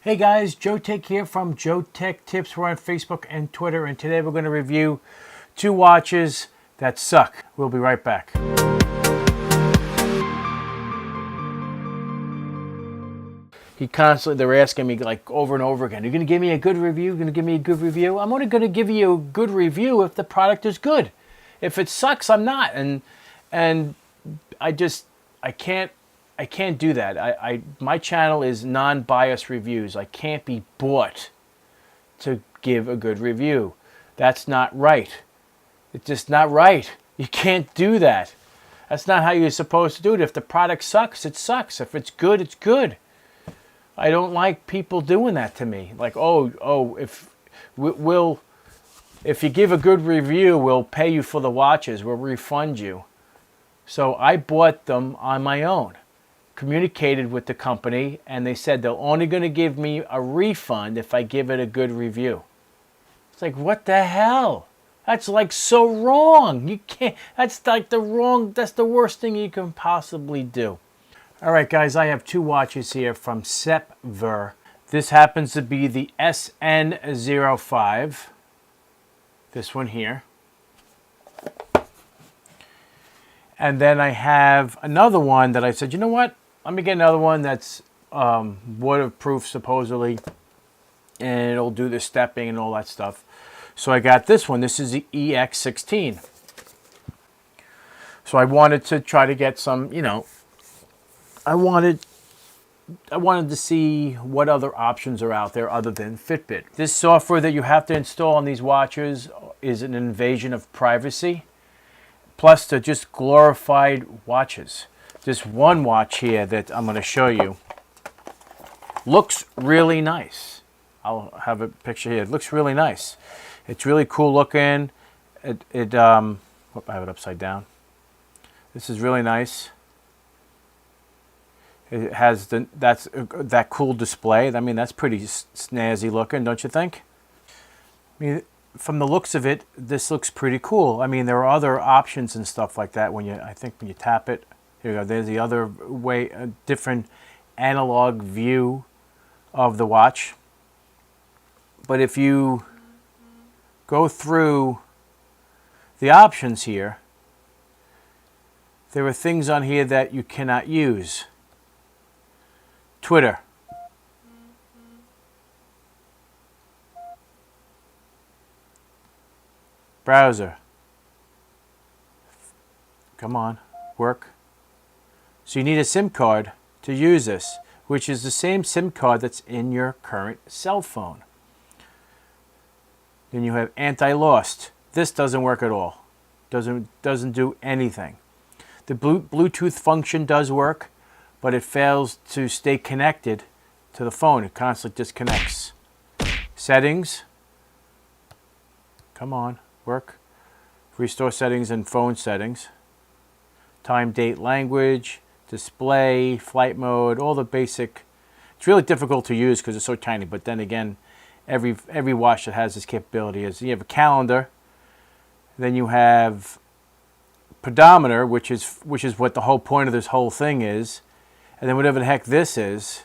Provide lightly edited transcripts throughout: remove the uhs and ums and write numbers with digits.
Hey guys, JoeteckTips here from JoeteckTips. We're on Facebook and Twitter, and today we're going to review two watches that suck. We'll be right back. They're asking me like over and over again, you're going to give me a good review? You're going to give me a good review? I'm only going to give you a good review if the product is good. If it sucks, I'm not. And I can't do that. My channel is non-biased reviews. I can't be bought to give a good review. That's not right. It's just not right. You can't do that. That's not how you're supposed to do it. If the product sucks, it sucks. If it's good, it's good. I don't like people doing that to me. Like, if you give a good review, we'll pay you for the watches. We'll refund you. So I bought them on my own. Communicated with the company, and they said they're only going to give me a refund if I give it a good review. It's like, what the hell? That's like so wrong. You can't. That's like that's the worst thing you can possibly do. All right, guys, I have two watches here from SEPVER. This happens to be the SN05. This one here. And then I have another one that I said, you know what? Let me get another one that's waterproof, supposedly, and it'll do the stepping and all that stuff. So I got this one. This is the EX16. So I wanted to try to get some, I wanted to see what other options are out there other than Fitbit. This software that you have to install on these watches is an invasion of privacy. Plus, they're just glorified watches. This one watch here that I'm going to show you looks really nice. I'll have a picture here. It looks really nice. It's really cool looking. I have it upside down. This is really nice. It has that cool display. I mean, that's pretty snazzy looking, don't you think? I mean, from the looks of it, this looks pretty cool. I mean, there are other options and stuff like that I think when you tap it. Here we go. There's the other way, a different analog view of the watch. But if you go through the options here, there are things on here that you cannot use. Twitter. Browser. Come on, work. So you need a SIM card to use this, which is the same SIM card that's in your current cell phone. Then you have anti-lost. This doesn't work at all. Doesn't do anything. The Bluetooth function does work, but it fails to stay connected to the phone. It constantly disconnects. Settings. Come on, work. Restore settings and phone settings. Time, date, language, display, flight mode, all the basic. It's really difficult to use because it's so tiny, but then again, every watch that has this capability is, you have a calendar, then you have pedometer, which is what the whole point of this whole thing is, and then whatever the heck this is,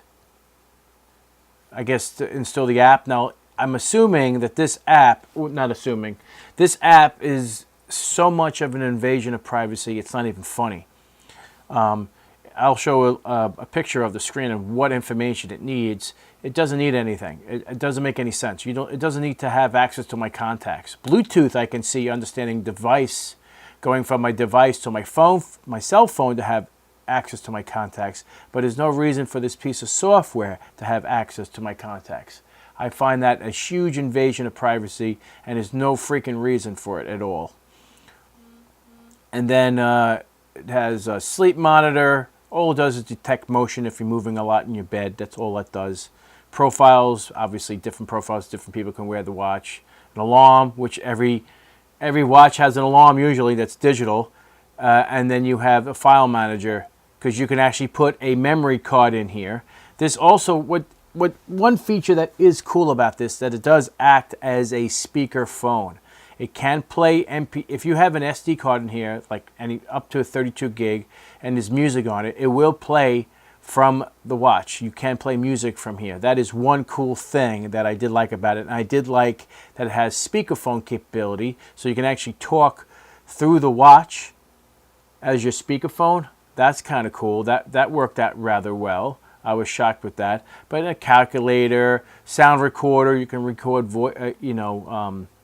I guess, to install the app. Now, I'm assuming that this app, this app is so much of an invasion of privacy, it's not even funny. I'll show a picture of the screen and what information it needs. It doesn't need anything. It doesn't make any sense. It doesn't need to have access to my contacts. Bluetooth, I can see, understanding device, going from my device to my phone, my cell phone, to have access to my contacts. But there's no reason for this piece of software to have access to my contacts. I find that a huge invasion of privacy, and there's no freaking reason for it at all. And then it has a sleep monitor. All it does is detect motion if you're moving a lot in your bed. That's all it does. Profiles, obviously different profiles, different people can wear the watch. An alarm, which every watch has an alarm usually that's digital. And then you have a file manager, because you can actually put a memory card in here. This also, one feature that is cool about this, that it does act as a speaker phone. It can play MP. If you have an SD card in here, like up to a 32 gig, and there's music on it, it will play from the watch. You can play music from here. That is one cool thing that I did like about it. And I did like that it has speakerphone capability, so you can actually talk through the watch as your speakerphone. That's kind of cool. That worked out rather well. I was shocked with that. But a calculator, sound recorder, you can record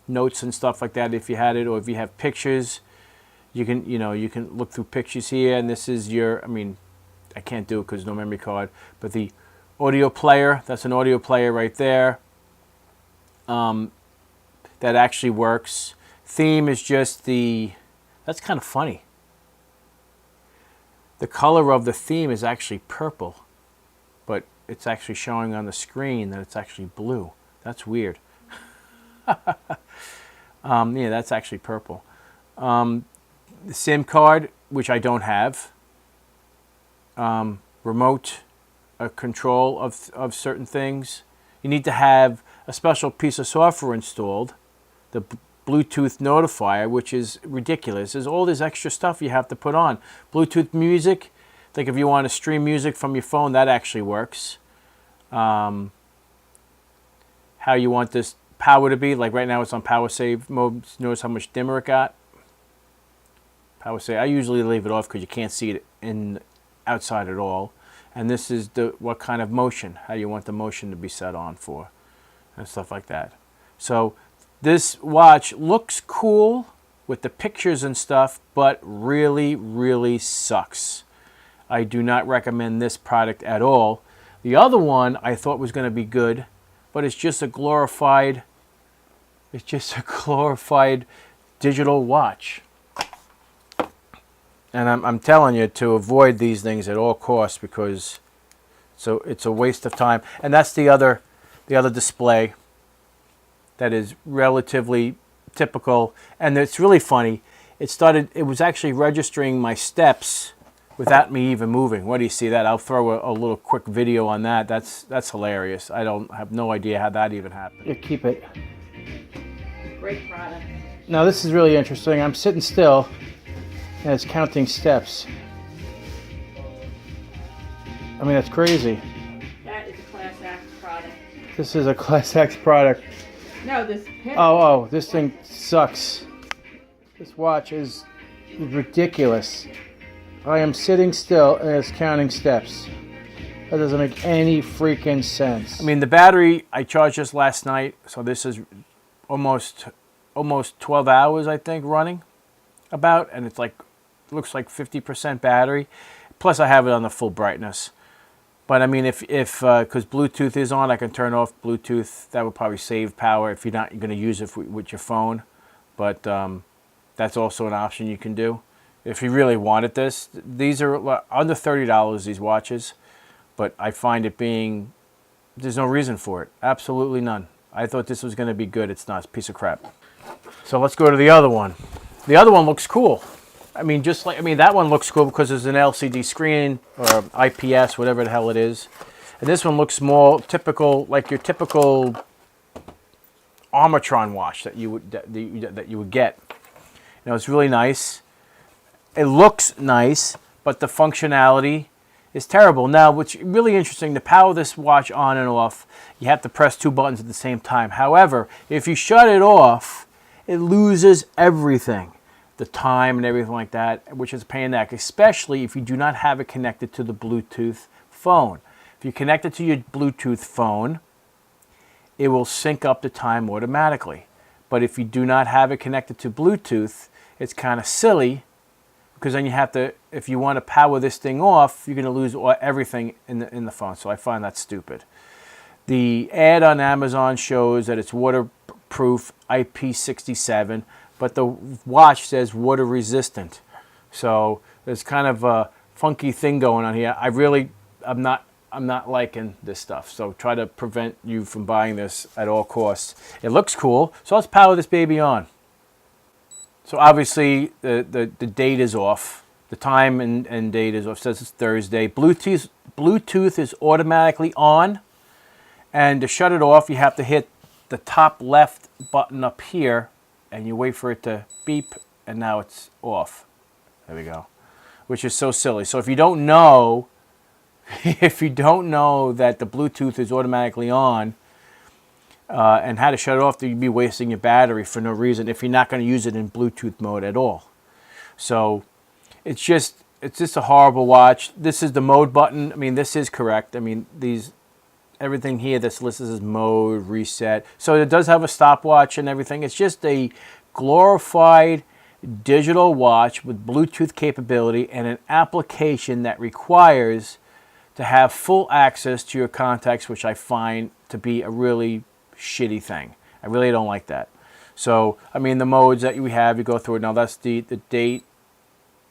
notes and stuff like that if you had it, or if you have pictures, you can look through pictures here. And this is your, I can't do it because no memory card, but the audio player, that's an audio player right there. That actually works. Theme is just that's kind of funny. The color of the theme is actually purple, but it's actually showing on the screen that it's actually blue. That's weird. Yeah, that's actually purple. The SIM card, which I don't have. Remote control of certain things. You need to have a special piece of software installed, the Bluetooth notifier, which is ridiculous. There's all this extra stuff you have to put on. Bluetooth music, like if you want to stream music from your phone, that actually works. How you want this power to be, like right now it's on power save mode. Notice how much dimmer it got. Power save, I usually leave it off because you can't see it outside at all. And this is what kind of motion, how you want the motion to be set on for, and stuff like that. So this watch looks cool with the pictures and stuff, but really, really sucks. I do not recommend this product at all. The other one I thought was going to be good, but it's just a glorified digital watch. And I'm telling you to avoid these things at all costs, because it's a waste of time. And that's the other display that is relatively typical. And it's really funny. It was actually registering my steps without me even moving. What do you see that? I'll throw a little quick video on that. That's hilarious. I have no idea how that even happened. You keep it. Great product. Now this is really interesting. I'm sitting still and it's counting steps. That's crazy. That is a Class X product. This is a Class X product. No, this pin. Oh, this thing sucks. This watch is ridiculous. I am sitting still and it's counting steps. That doesn't make any freaking sense. The battery, I charged this last night, so this is almost 12 hours, I think, running about, and it's looks like 50% battery. Plus I have it on the full brightness. But if because Bluetooth is on, I can turn off Bluetooth. That would probably save power if you're not going to use it with your phone. But that's also an option you can do if you really wanted this. These are under $30, these watches, but I find there's no reason for it. Absolutely none. I thought this was going to be good. It's not. It's a piece of crap. So let's go to the other one. The other one looks cool. That one looks cool because it's an LCD screen or IPS, whatever the hell it is. And this one looks more typical, like your typical Armatron watch that you would get. It's really nice. It looks nice, but the functionality is terrible. Now, what's really interesting, to power this watch on and off, you have to press two buttons at the same time. However, if you shut it off, it loses everything. The time and everything like that, which is a pain in the neck, especially if you do not have it connected to the Bluetooth phone. If you connect it to your Bluetooth phone, it will sync up the time automatically. But if you do not have it connected to Bluetooth, it's kind of silly, because then you have to, if you want to power this thing off, you're going to lose everything in the phone. So I find that stupid. The ad on Amazon shows that it's waterproof IP67, but the watch says water resistant. So there's kind of a funky thing going on here. I'm not liking this stuff. So try to prevent you from buying this at all costs. It looks cool, so let's power this baby on. So obviously the date is off. The time and date is off. It says it's Thursday. Bluetooth is automatically on, and to shut it off, you have to hit the top left button up here, and you wait for it to beep, and now it's off. There we go. Which is so silly. So if you don't know if you don't know that the Bluetooth is automatically on and how to shut it off, you'd be wasting your battery for no reason if you're not going to use it in Bluetooth mode at all. So it's just a horrible watch. This is the mode button. I mean, this is correct. I mean, everything here that's listed as mode, reset. So it does have a stopwatch and everything. It's just a glorified digital watch with Bluetooth capability and an application that requires to have full access to your contacts, which I find to be a really shitty thing. I really don't like that. So, I mean, the modes that we have, you go through it. Now, that's the date.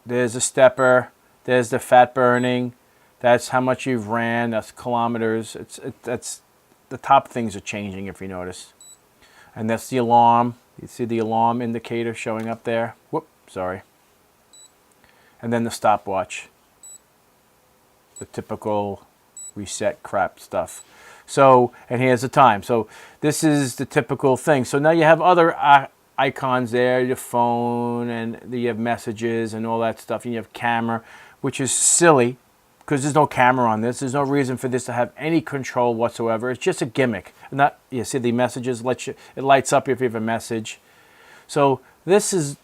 There's a stepper. There's the fat burning. That's how much you've ran. That's kilometers. That's the top things are changing, if you notice. And that's the alarm. You see the alarm indicator showing up there. Whoop, sorry. And then the stopwatch. The typical reset crap stuff. So, and here's the time. So this is the typical thing. So now you have other icons there, your phone, and you have messages and all that stuff. And you have camera, which is silly because there's no camera on this. There's no reason for this to have any control whatsoever. It's just a gimmick. Not, you see the messages, it lights up if you have a message. So this is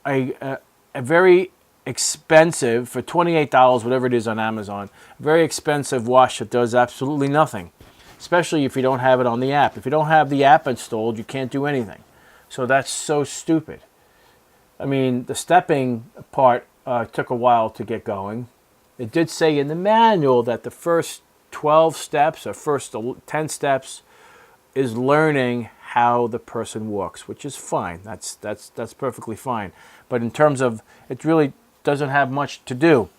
a very expensive, for $28, whatever it is on Amazon, very expensive watch that does absolutely nothing, especially if you don't have it on the app. If you don't have the app installed, you can't do anything. So that's so stupid. I mean, the stepping part took a while to get going. It did say in the manual that the first 12 steps or first 10 steps is learning how the person walks, which is fine. That's perfectly fine. But in terms of, it really doesn't have much to do.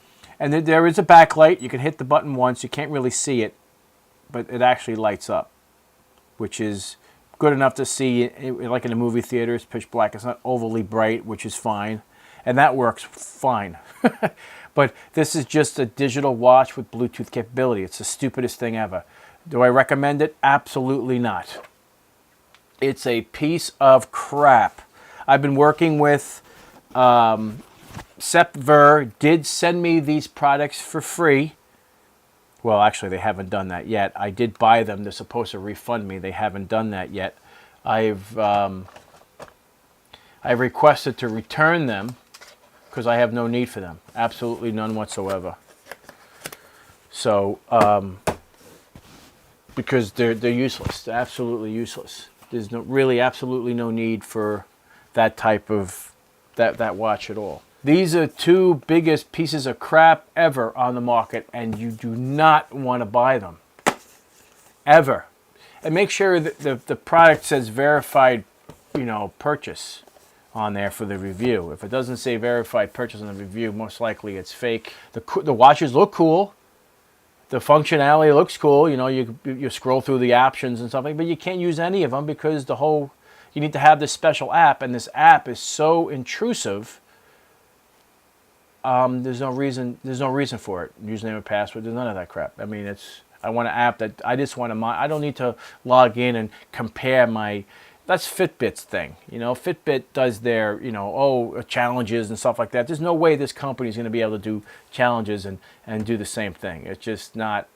And there is a backlight. You can hit the button once. You can't really see it, but it actually lights up, which is good enough to see. Like in a movie theater, it's pitch black. It's not overly bright, which is fine. And that works fine. But this is just a digital watch with Bluetooth capability. It's the stupidest thing ever. Do I recommend it? Absolutely not. It's a piece of crap. I've been working with SEPVER did send me these products for free. Well, actually, they haven't done that yet. I did buy them. They're supposed to refund me. They haven't done that yet. I've requested to return them because I have no need for them. Absolutely none whatsoever. So, because they're useless. They're absolutely useless. There's really absolutely no need for that type of that watch at all. These are two biggest pieces of crap ever on the market, and you do not want to buy them. Ever. And make sure that the product says verified, purchase on there for the review. If it doesn't say verified purchase on the review, most likely it's fake. The watches look cool. The functionality looks cool. You scroll through the options and something, but you can't use any of them because you need to have this special app, and this app is so intrusive. There's no reason for it. Username and password. There's none of that crap. I mean, I want an app that I just want to. I don't need to log in and compare my. That's Fitbit's thing. Fitbit does their challenges and stuff like that. There's no way this company is going to be able to do challenges and do the same thing. It's just not.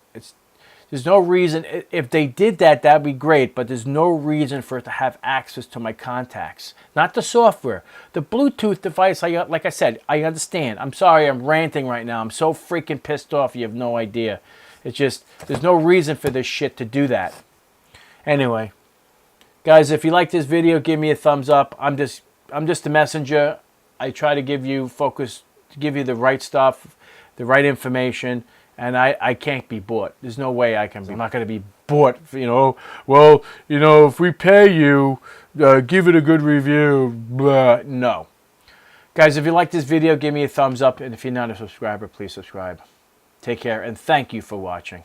There's no reason. If they did that, that'd be great. But there's no reason for it to have access to my contacts. Not the software. The Bluetooth device, like I said, I understand. I'm sorry, I'm ranting right now. I'm so freaking pissed off, you have no idea. It's just, there's no reason for this shit to do that. Anyway, guys, if you like this video, give me a thumbs up. I'm just a messenger. I try to give you the right stuff, the right information. And I can't be bought. There's no way I can be. I'm not going to be bought, well, if we pay you, give it a good review. Blah. No. Guys, if you like this video, give me a thumbs up. And if you're not a subscriber, please subscribe. Take care, and thank you for watching.